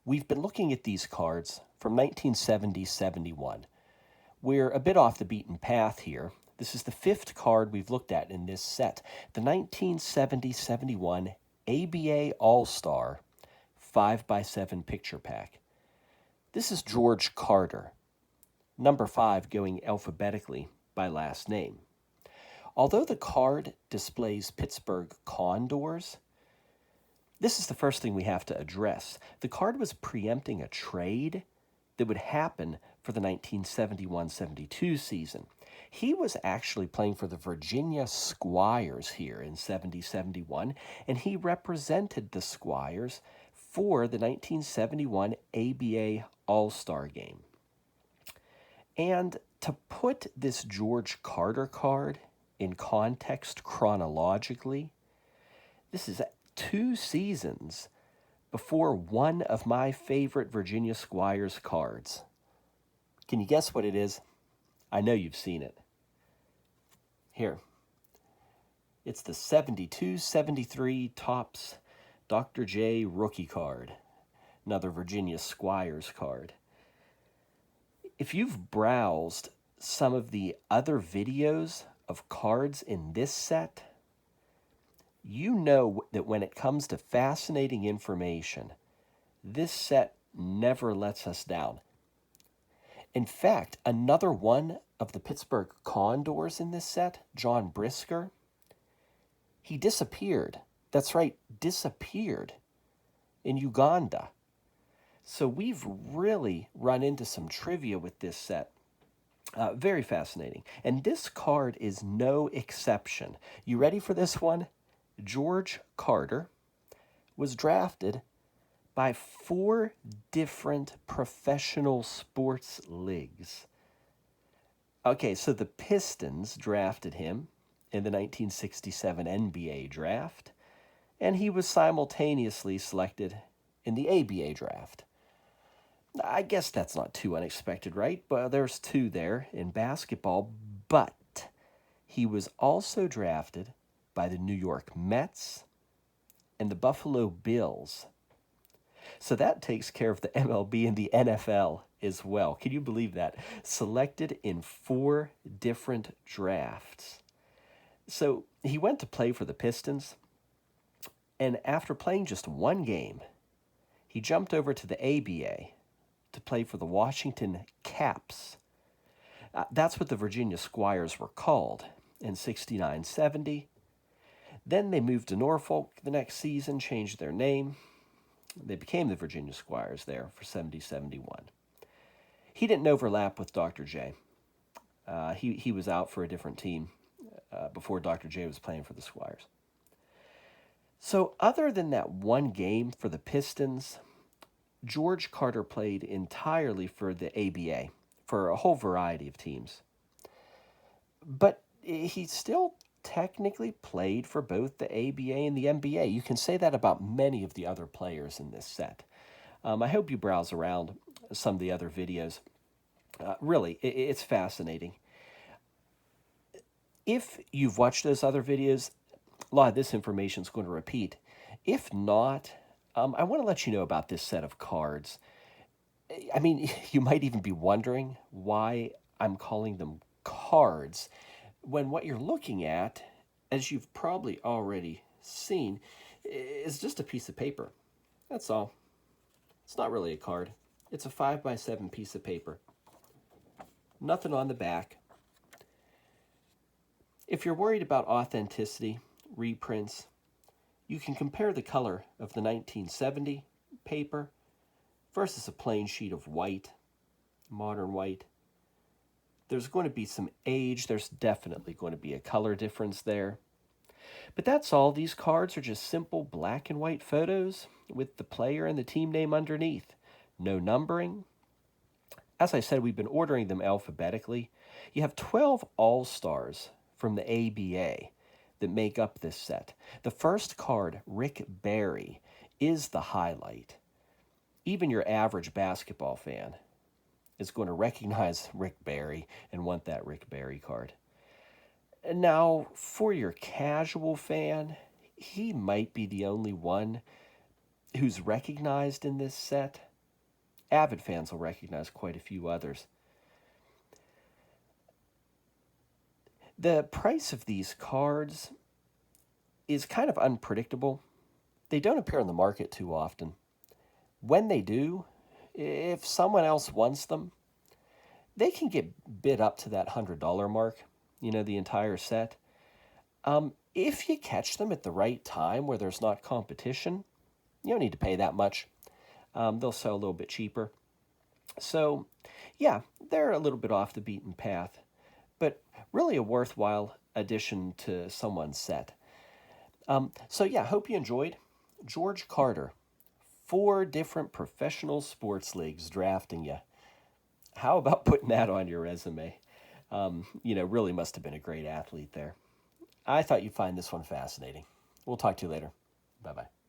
We've been looking at these cards from 1970-71. We're a bit off the beaten path here. This is the fifth card we've looked at in this set, the 1970-71 ABA All-Star 5x7 picture pack. This is George Carter, number 5 going alphabetically by last name. Although the card displays Pittsburgh Condors, this is the first thing we have to address. The card was preempting a trade that would happen for the 1971-72 season. He was actually playing for the Virginia Squires here in 70-71, and he represented the Squires for the 1971 ABA All-Star Game. And to put this George Carter card in context chronologically, this is 2 seasons before one of my favorite Virginia Squires cards. Can you guess what it is? I know you've seen it. Here. It's the 72-73 Topps Dr. J rookie card. Another Virginia Squires card. If you've browsed some of the other videos of cards in this set, you know that when it comes to fascinating information, this set never lets us down. In fact, another one of the Pittsburgh Condors in this set, John Brisker, he disappeared. That's right, disappeared in Uganda. So we've really run into some trivia with this set. Very fascinating. And this card is no exception. You ready for this one? George Carter was drafted by 4 different professional sports leagues. Okay, so the Pistons drafted him in the 1967 NBA draft, and he was simultaneously selected in the ABA draft. I guess that's not too unexpected, right? Well, there's 2 there in basketball, but he was also drafted by the New York Mets and the Buffalo Bills. So that takes care of the MLB and the NFL as well. Can you believe that? Selected in 4 different drafts. So he went to play for the Pistons, and after playing just 1 game, he jumped over to the ABA to play for the Washington Caps. That's what the Virginia Squires were called in 69-70. Then they moved to Norfolk the next season, changed their name. They became the Virginia Squires there for 70-71. He didn't overlap with Dr. J. He was out for a different team before Dr. J was playing for the Squires. So other than that 1 game for the Pistons, George Carter played entirely for the ABA, for a whole variety of teams. But he still technically played for both the ABA and the NBA. You can say that about many of the other players in this set. I hope you browse around some of the other videos. Really, it's fascinating. If you've watched those other videos, a lot of this information is going to repeat. If not, I want to let you know about this set of cards. I mean, you might even be wondering why I'm calling them cards, when what you're looking at, as you've probably already seen, is just a piece of paper. That's all. It's not really a card. It's a 5x7 piece of paper. Nothing on the back. If you're worried about authenticity, reprints, you can compare the color of the 1970 paper versus a plain sheet of white, modern white. There's going to be some age. There's definitely going to be a color difference there. But that's all. These cards are just simple black and white photos with the player and the team name underneath. No numbering. As I said, we've been ordering them alphabetically. You have 12 All-Stars from the ABA that make up this set. The first card, Rick Barry, is the highlight. Even your average basketball fan is going to recognize Rick Barry and want that Rick Barry card. And now, for your casual fan, he might be the only one who's recognized in this set. avid fans will recognize quite a few others. The price of these cards is kind of unpredictable. They don't appear on the market too often. When they do, if someone else wants them, they can get bid up to that $100 mark, the entire set. If you catch them at the right time where there's not competition, you don't need to pay that much. They'll sell a little bit cheaper. So, yeah, they're a little bit off the beaten path, but really a worthwhile addition to someone's set. So, yeah, hope you enjoyed. George Carter, 4 different professional sports leagues drafting you. How about putting that on your resume? Really must have been a great athlete there. I thought you'd find this one fascinating. We'll talk to you later. Bye-bye.